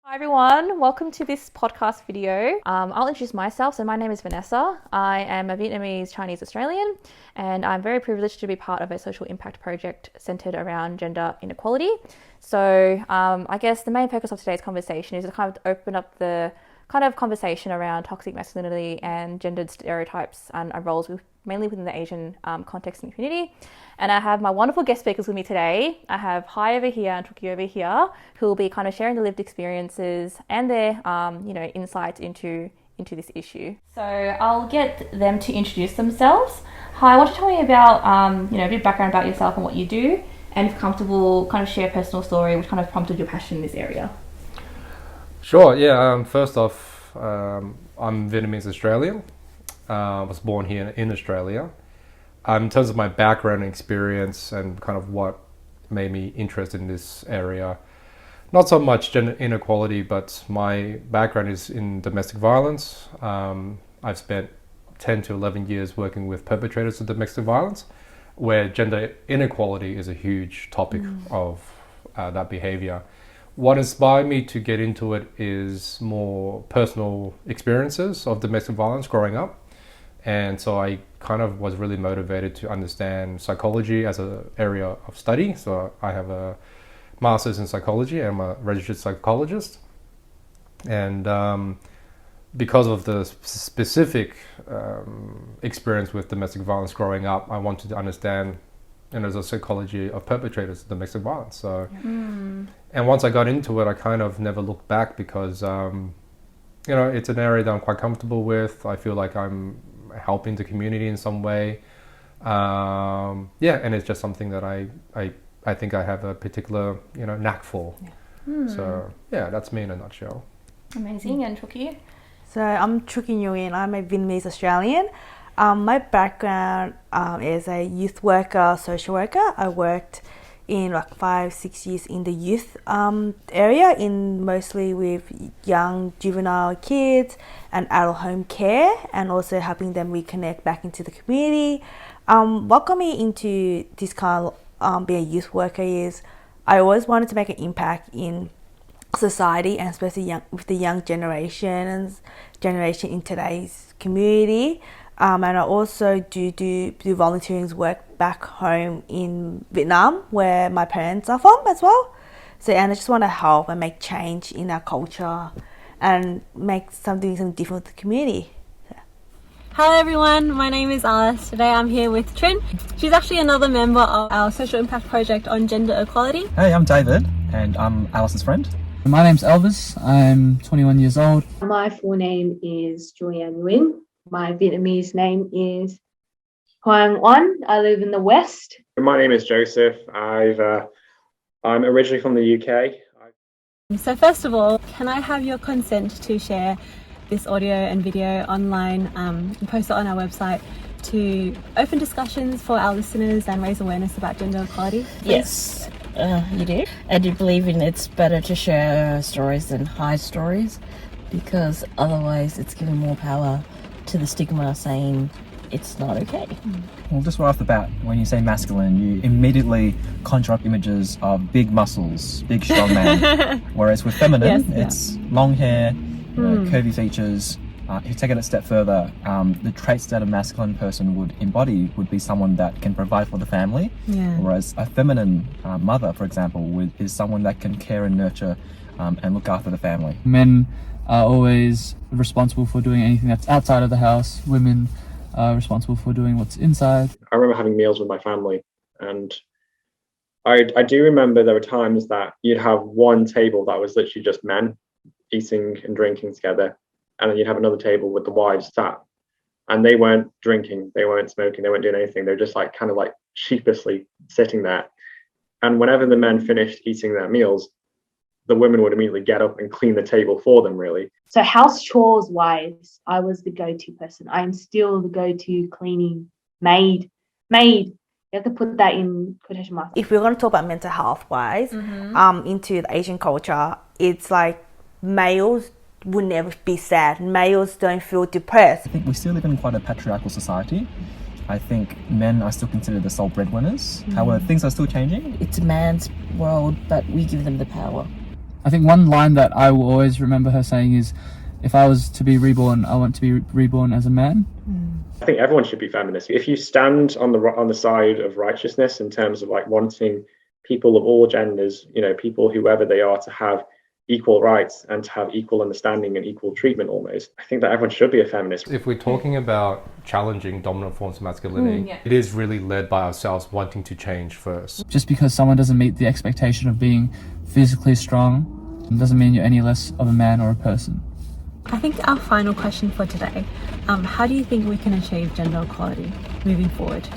Hi everyone, welcome to this podcast video. I'll introduce myself. So my name is Vanessa. I am a Vietnamese Chinese Australian and I'm very privileged to be part of a social impact project centered around gender inequality. So I guess the main focus of today's conversation is to kind of open up the kind of conversation around toxic masculinity and gendered stereotypes and roles mainly within the Asian context and community. And I have my wonderful guest speakers with me today. I have Hai over here and Tuki over here, who will be kind of sharing the lived experiences and their insights into this issue. So I'll get them to introduce themselves. Hai, why don't you tell me about a bit of background about yourself and what you do, and if comfortable, kind of share a personal story which kind of prompted your passion in this area. Sure, yeah. First off, I'm Vietnamese Australian. I was born here in Australia. In terms of my background and experience and kind of what made me interested in this area, not so much gender inequality, but my background is in domestic violence. I've spent 10 to 11 years working with perpetrators of domestic violence, where gender inequality is a huge topic of that behavior. What inspired me to get into it is more personal experiences of domestic violence growing up. And so I kind of was really motivated to understand psychology as an area of study. So I have a master's in psychology. I'm a registered psychologist. And because of the specific experience with domestic violence growing up, I wanted to understand the psychology of perpetrators of domestic violence. So, and once I got into it, I kind of never looked back because, it's an area that I'm quite comfortable with. I feel like I'm helping the community in some way. And it's just something that I think I have a particular, knack for. So, that's me in a nutshell. Amazing. And Tuki? So I'm Tuki Nguyen. I'm a Vietnamese Australian. My background is a youth worker, social worker. I worked in 5-6 years in the youth area, mostly with young juvenile kids and adult home care, and also helping them reconnect back into the community. What got me into this kind of being a youth worker is I always wanted to make an impact in society, and especially with the young generation in today's community. And I also do volunteering work back home in Vietnam, where my parents are from as well. And I just want to help and make change in our culture and make something different with the community. Hello everyone, my name is Alice. Today I'm here with Trin. She's actually another member of our social impact project on gender equality. Hey, I'm David and I'm Alice's friend. My name's Elvis. I'm 21 years old. My full name is Julianne Nguyen. My Vietnamese name is Hoang Oanh. I live in the West. My name is Joseph. I'm originally from the UK. So first of all, can I have your consent to share this audio and video online and post it on our website to open discussions for our listeners and raise awareness about gender equality? Yes, you do. I do believe it's better to share stories than hide stories, because otherwise it's giving more power to the stigma saying it's not okay. Well, just right off the bat, when you say masculine, you immediately conjure up images of big muscles, big strong man. Whereas with feminine, it's long hair, curvy features. If you take it a step further, the traits that a masculine person would embody would be someone that can provide for the family. Whereas a feminine mother, for example, is someone that can care and nurture and look after the family. Men are always responsible for doing anything that's outside of the house. Women are responsible for doing what's inside. I remember having meals with my family, and I do remember there were times that you'd have one table that was literally just men eating and drinking together, and then you'd have another table with the wives sat, and they weren't drinking, they weren't smoking, they weren't doing anything. They were just kind of sheepishly sitting there. And whenever the men finished eating their meals, the women would immediately get up and clean the table for them, really. So house chores wise, I was the go-to person. I'm still the go-to cleaning maid. You have to put that in quotation marks. If we're going to talk about mental health wise, into the Asian culture, it's like males would never be sad. Males don't feel depressed. I think we still live in quite a patriarchal society. I think men are still considered the sole breadwinners. However, things are still changing. It's a man's world, but we give them the power. I think one line that I will always remember her saying is, if I was to be reborn, I want to be reborn as a man. I think everyone should be feminist. If you stand on the side of righteousness in terms of like wanting people of all genders, you know, people whoever they are, to have equal rights and to have equal understanding and equal treatment almost, I think that everyone should be a feminist. If we're talking about challenging dominant forms of masculinity, it is really led by ourselves wanting to change first. Just because someone doesn't meet the expectation of being physically strong doesn't mean you're any less of a man or a person. I think our final question for today, how do you think we can achieve gender equality moving forward?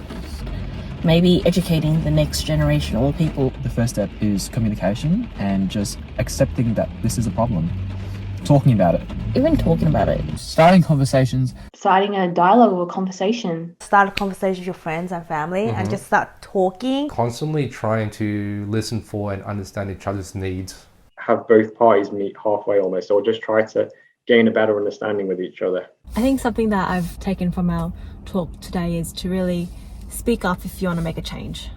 Maybe educating the next generation or people. The first step is communication and just accepting that this is a problem. Talking about it. Even talking about it. Starting conversations. Starting a dialogue or a conversation. Start a conversation with your friends and family and just start talking. Constantly trying to listen for and understand each other's needs. Have both parties meet halfway almost, or just try to gain a better understanding with each other. I think something that I've taken from our talk today is to really speak up if you want to make a change.